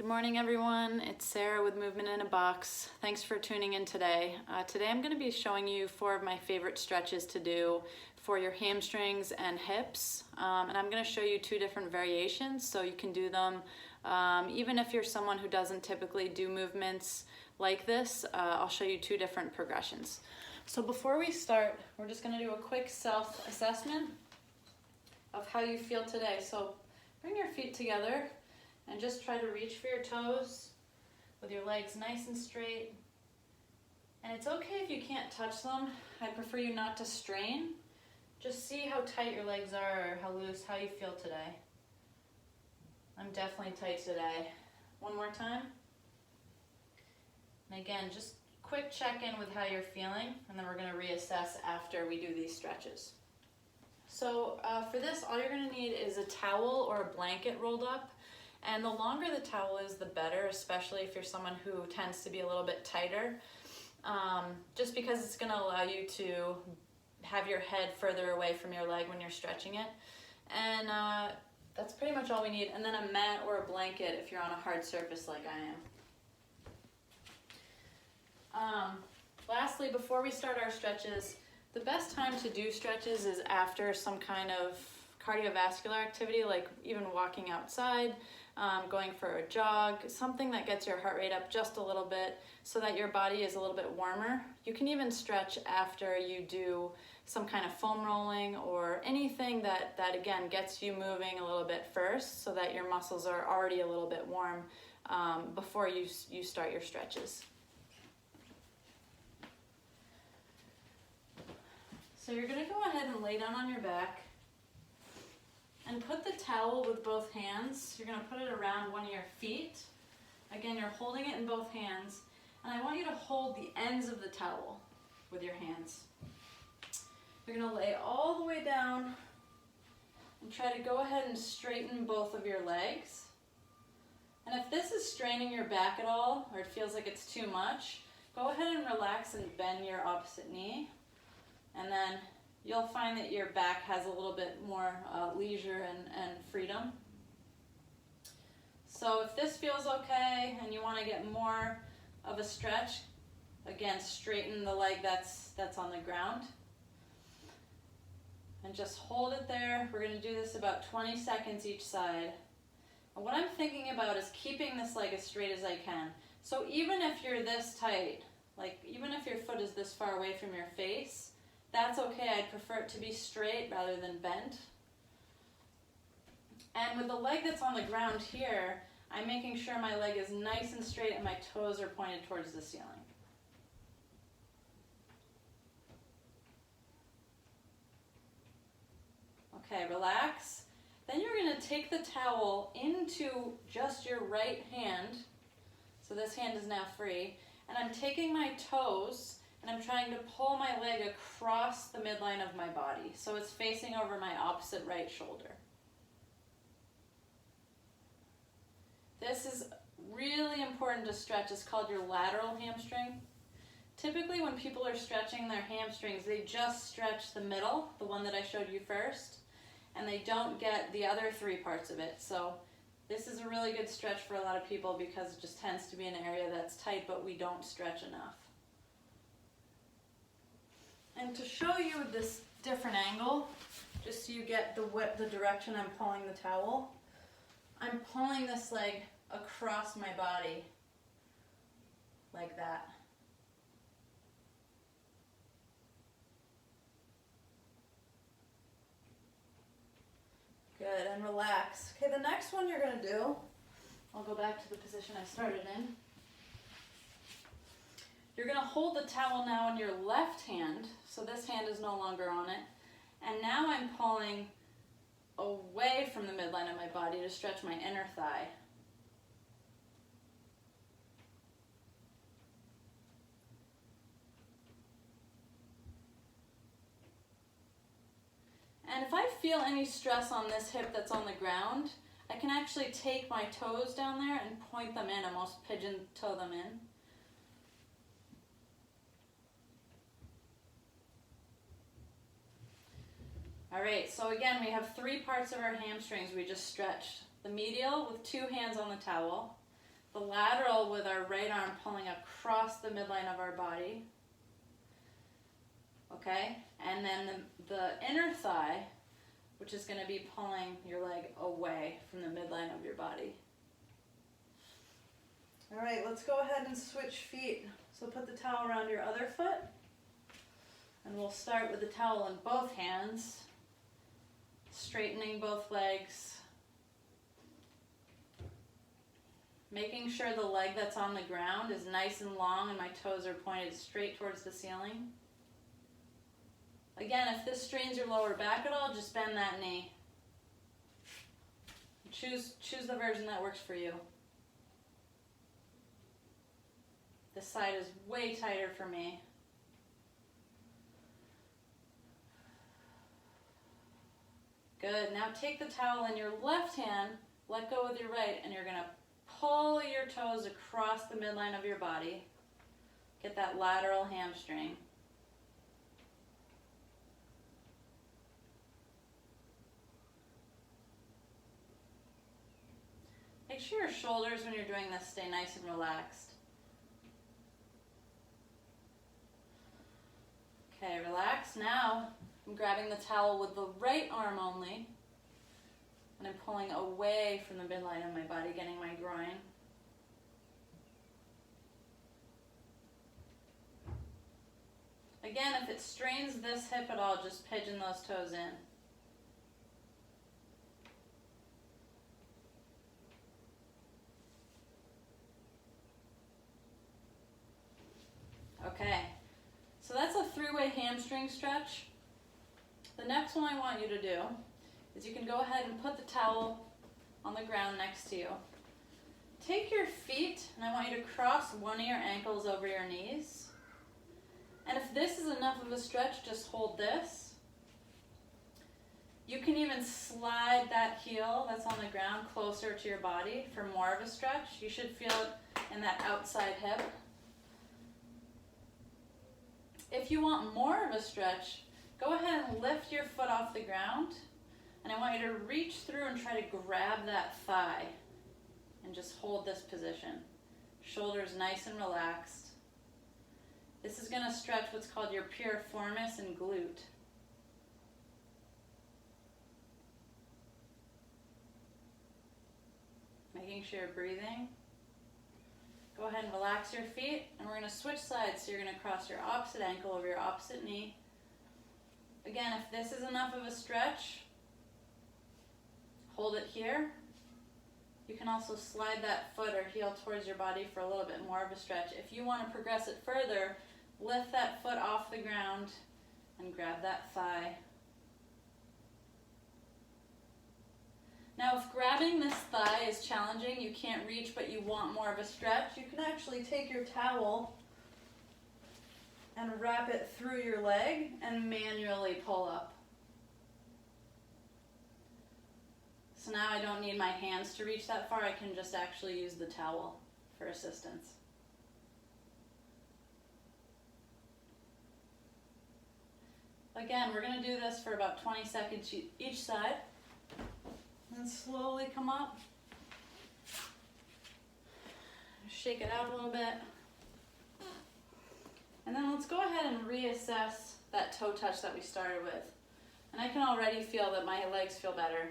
Good morning, everyone. It's Sarah with Movement in a Box. Thanks for tuning in today. Today I'm going to be showing you 4 of my favorite stretches to do for your hamstrings and hips. And I'm going to show you 2 different variations so you can do them even if you're someone who doesn't typically do movements like this. I'll show you 2 different progressions. So before we start, we're just going to do a quick self-assessment of how you feel today. So bring your feet together and just try to reach for your toes with your legs nice and straight. And it's okay if you can't touch them. I prefer you not to strain. Just see how tight your legs are or how loose, how you feel today. I'm definitely tight today. One more time. And again, just quick check in with how you're feeling, and then we're going to reassess after we do these stretches. So for this, all you're going to need is a towel or a blanket rolled up. And the longer the towel is, the better, especially if you're someone who tends to be a little bit tighter, just because it's going to allow you to have your head further away from your leg when you're stretching it. And that's pretty much all we need. And then a mat or a blanket if you're on a hard surface like I am. Lastly, before we start our stretches, the best time to do stretches is after some kind of cardiovascular activity, like even walking outside, going for a jog, something that gets your heart rate up just a little bit so that your body is a little bit warmer. You can even stretch after you do some kind of foam rolling or anything that again gets you moving a little bit first so that your muscles are already a little bit warm before you start your stretches. So you're going to go ahead and lay down on your back and put the towel with both hands. You're going to put it around one of your feet. Again, you're holding it in both hands. And I want you to hold the ends of the towel with your hands. You're going to lay all the way down and try to go ahead and straighten both of your legs. And if this is straining your back at all, or it feels like it's too much, go ahead and relax and bend your opposite knee. And then you'll find that your back has a little bit more leisure and freedom. So if this feels okay and you want to get more of a stretch, again, straighten the leg that's on the ground. And just hold it there. We're going to do this about 20 seconds each side. And what I'm thinking about is keeping this leg as straight as I can. So even if you're this tight, like even if your foot is this far away from your face, that's okay. I'd prefer it to be straight rather than bent. And with the leg that's on the ground here, I'm making sure my leg is nice and straight and my toes are pointed towards the ceiling. Okay, relax. Then you're going to take the towel into just your right hand. So this hand is now free. And I'm taking my toes and I'm trying to pull my leg across the midline of my body. So it's facing over my opposite right shoulder. This is really important to stretch. It's called your lateral hamstring. Typically when people are stretching their hamstrings, they just stretch the middle, the one that I showed you first, and they don't get the other 3 parts of it. So this is a really good stretch for a lot of people because it just tends to be an area that's tight, but we don't stretch enough. And to show you this different angle, just so you get the direction I'm pulling the towel, I'm pulling this leg across my body like that. Good, and relax. Okay, the next one you're going to do, I'll go back to the position I started in. You're going to hold the towel now in your left hand, so this hand is no longer on it. And now I'm pulling away from the midline of my body to stretch my inner thigh. And if I feel any stress on this hip that's on the ground, I can actually take my toes down there and point them in, almost pigeon toe them in. All right, so again, we have 3 parts of our hamstrings we just stretched. The medial with 2 hands on the towel, the lateral with our right arm pulling across the midline of our body. Okay? And then the inner thigh, which is going to be pulling your leg away from the midline of your body. All right, let's go ahead and switch feet. So put the towel around your other foot, and we'll start with the towel in both hands, straightening both legs, making sure the leg that's on the ground is nice and long and my toes are pointed straight towards the ceiling. Again, if this strains your lower back at all, just bend that knee. Choose the version that works for you. This side is way tighter for me. Good. Now take the towel in your left hand, let go with your right, and you're going to pull your toes across the midline of your body. Get that lateral hamstring. Make sure your shoulders, when you're doing this, stay nice and relaxed. Okay, relax. Now, I'm grabbing the towel with the right arm only, and I'm pulling away from the midline of my body, getting my groin. Again, if it strains this hip at all, just pigeon those toes in. Okay, so that's a three-way hamstring stretch. The next one I want you to do is you can go ahead and put the towel on the ground next to you. Take your feet, and I want you to cross one of your ankles over your knees. And if this is enough of a stretch, just hold this. You can even slide that heel that's on the ground closer to your body for more of a stretch. You should feel it in that outside hip. If you want more of a stretch, go ahead and lift your foot off the ground, and I want you to reach through and try to grab that thigh and just hold this position. Shoulders nice and relaxed. This is going to stretch what's called your piriformis and glute. Making sure you're breathing. Go ahead and relax your feet, and we're going to switch sides. So you're going to cross your opposite ankle over your opposite knee. Again, if this is enough of a stretch, hold it here. You can also slide that foot or heel towards your body for a little bit more of a stretch. If you want to progress it further, lift that foot off the ground and grab that thigh. Now, if grabbing this thigh is challenging, you can't reach, but you want more of a stretch, you can actually take your towel and wrap it through your leg and manually pull up. So now I don't need my hands to reach that far, I can just actually use the towel for assistance. Again, we're going to do this for about 20 seconds each side. And slowly come up. Shake it out a little bit. And then let's go ahead and reassess that toe touch that we started with. And I can already feel that my legs feel better.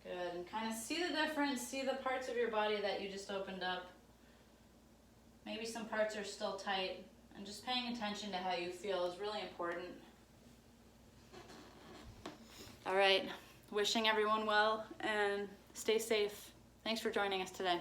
Good, and kind of see the difference, see the parts of your body that you just opened up. Maybe some parts are still tight, and just paying attention to how you feel is really important. All right, wishing everyone well and stay safe. Thanks for joining us today.